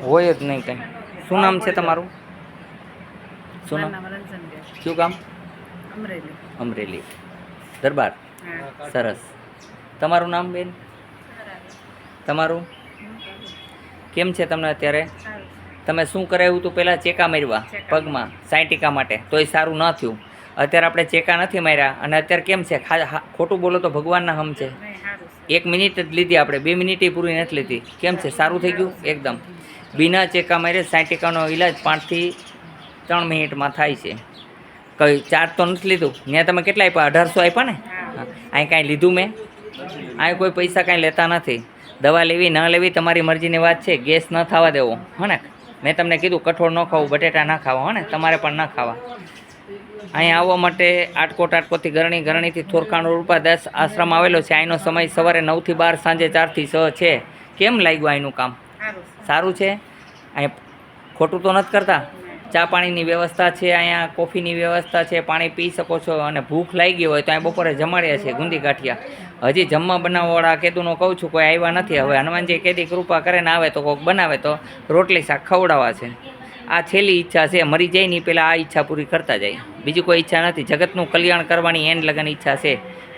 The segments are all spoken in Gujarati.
હોય જ નહીં કંઈ. શું નામ છે તમારું? શું નામ? શું કામ? અમરેલી દરબાર. સરસ. તમારું નામ બેન? તમારું કેમ છે તમને અત્યારે? તમે શું કરાવ્યું હતું પહેલાં? ચેકા મારવા પગમાં 60 માટે, તોય સારું ન થયું. અત્યારે આપણે ચેકા નથી માર્યા અને અત્યારે કેમ છે? ખોટું બોલો તો ભગવાનના હમ છે. 1 મિનિટ જ લીધી આપણે, 2 મિનિટ પૂરી નથી લીધી. કેમ છે? સારું થઈ ગયું એકદમ. બિના ચેકા મારે 60નો ઈલાજ 5 થી 3 મિનિટમાં થાય છે. કંઈ ચાર્જ તો નથી લીધું. ત્યાં તમે કેટલા આપ્યા? 1800 આપ્યા ને? અહીં કાંઈ લીધું મેં? અહીં કોઈ પૈસા કાંઈ લેતા નથી. દવા લેવી ન લેવી તમારી મરજીની વાત છે. ગેસ ન થવા દેવો, હો ને? મેં તમને કીધું કઠોળ ન ખાવું, બટેટા ના ખાવા, હો ને? તમારે પણ ન ખાવા. અહીં આવવા માટે આટકોટથી ગરણીથી થોરખાણ રૂપા 10 આશ્રમ આવેલો છે. અહીંનો સમય સવારે 9 થી 12, સાંજે 4 થી 6 છે. કેમ લાગ્યું અહીંનું કામ? સારું છે. અહીં ખોટું તો નથી કરતા. ચા પાણીની વ્યવસ્થા છે, અહીંયા કોફીની વ્યવસ્થા છે, પાણી પી શકો છો. અને ભૂખ લાગી હોય તો અહીં બપોરે જમાડ્યા છે ગુંદી ગાંઠિયા. હજી જમવા બનાવવાવાળા કેદુનો કહું છું, કોઈ આવ્યા નથી. હવે હનુમાનજી કેદી કૃપા કરે ને આવે તો કોઈક બનાવે તો રોટલી શાક ખવડાવવા છે. આ છેલ્લી ઈચ્છા છે. મરી જાય નહીં પહેલાં આ ઈચ્છા પૂરી કરતા જાય. બીજું કોઈ ઈચ્છા નથી. જગતનું કલ્યાણ કરવાની એન્ડ લગન ઈચ્છા છે.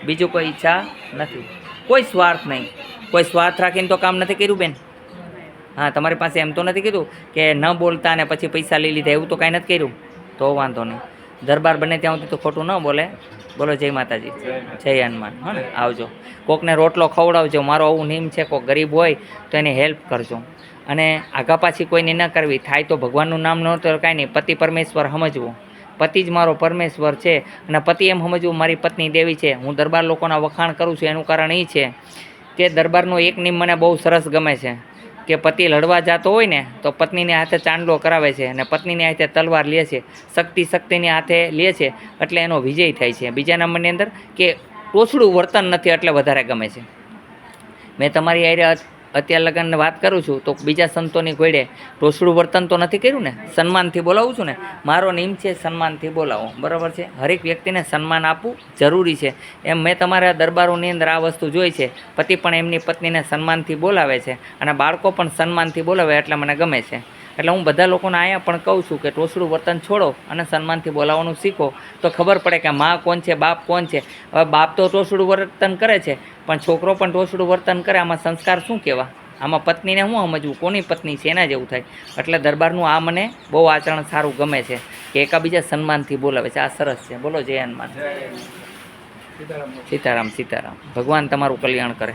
બીજું કોઈ ઈચ્છા નથી. કોઈ સ્વાર્થ નહીં. કોઈ સ્વાર્થ રાખીને તો કામ નથી કર્યું બેન. હા, તમારી પાસે એમ તો નથી કીધું કે ન બોલતા ને પછી પૈસા લઈ લીધા, એવું તો કાંઈ નથી કર્યું. તો વાંધો નહીં. દરબાર બને ત્યાં સુધી તો ખોટું ન બોલે. બોલો જય માતાજી, જય હનુમાન. હા ને, આવજો. કોકને રોટલો ખવડાવજો. મારો આવું નિયમ છે. કોઈક ગરીબ હોય તો એને હેલ્પ કરજો. અને આઘા પાછી કોઈને ન કરવી. થાય તો ભગવાનનું નામ ન તો કાંઈ નહીં. પતિ પરમેશ્વર સમજવું. પતિ જ મારો પરમેશ્વર છે. અને પતિ એમ સમજવું મારી પત્ની દેવી છે. હું દરબાર લોકોના વખાણ કરું છું એનું કારણ એ છે કે દરબારનો એક નિયમ મને બહુ સરસ ગમે છે કે પતિ લડવા જતો હોય ને તો પત્નીને હાથે ચાંદલો કરાવે છે અને પત્નીને હાથે તલવાર લે છે. શક્તિને હાથે લે છે એટલે એનો વિજય થાય છે. બીજા નંબરની અંદર કે ટોચડું વર્તન નથી એટલે વધારે ગમે છે. મેં તમારી હારે અત્યાર લગન વાત કરું છું તો બીજા સંતોની ઘોડે ટોચડું વર્તન તો નથી કર્યું ને. સન્માનથી બોલાવું છું ને. મારો નિયમ છે સન્માનથી બોલાવો, બરાબર છે? હરેક વ્યક્તિને સન્માન આપવું જરૂરી છે. એમ મેં તમારા દરબારોની અંદર આ વસ્તુ જોઈ છે. પતિ પણ એમની પત્નીને સન્માનથી બોલાવે છે અને બાળકો પણ સન્માનથી બોલાવે એટલે મને ગમે છે. એટલે હું બધા લોકોને અહીંયા પણ કહું છું કે ટોચડું વર્તન છોડો અને સન્માનથી બોલાવવાનું શીખો તો ખબર પડે કે માં કોણ છે, બાપ કોણ છે. હવે બાપ તો ટોચડું વર્તન કરે છે પણ છોકરો પણ ટોચડું વર્તન કરે. આમાં સંસ્કાર શું કહેવા? આમાં પત્નીને શું સમજવું કોની પત્ની છે એના જેવું થાય. એટલે દરબારનું આ મને બહુ આચરણ સારું ગમે છે કે એકાબીજા સન્માનથી બોલાવે છે. આ સરસ છે. બોલો જય હનુમાન. સીતારામ સીતારામ. ભગવાન તમારું કલ્યાણ કરે.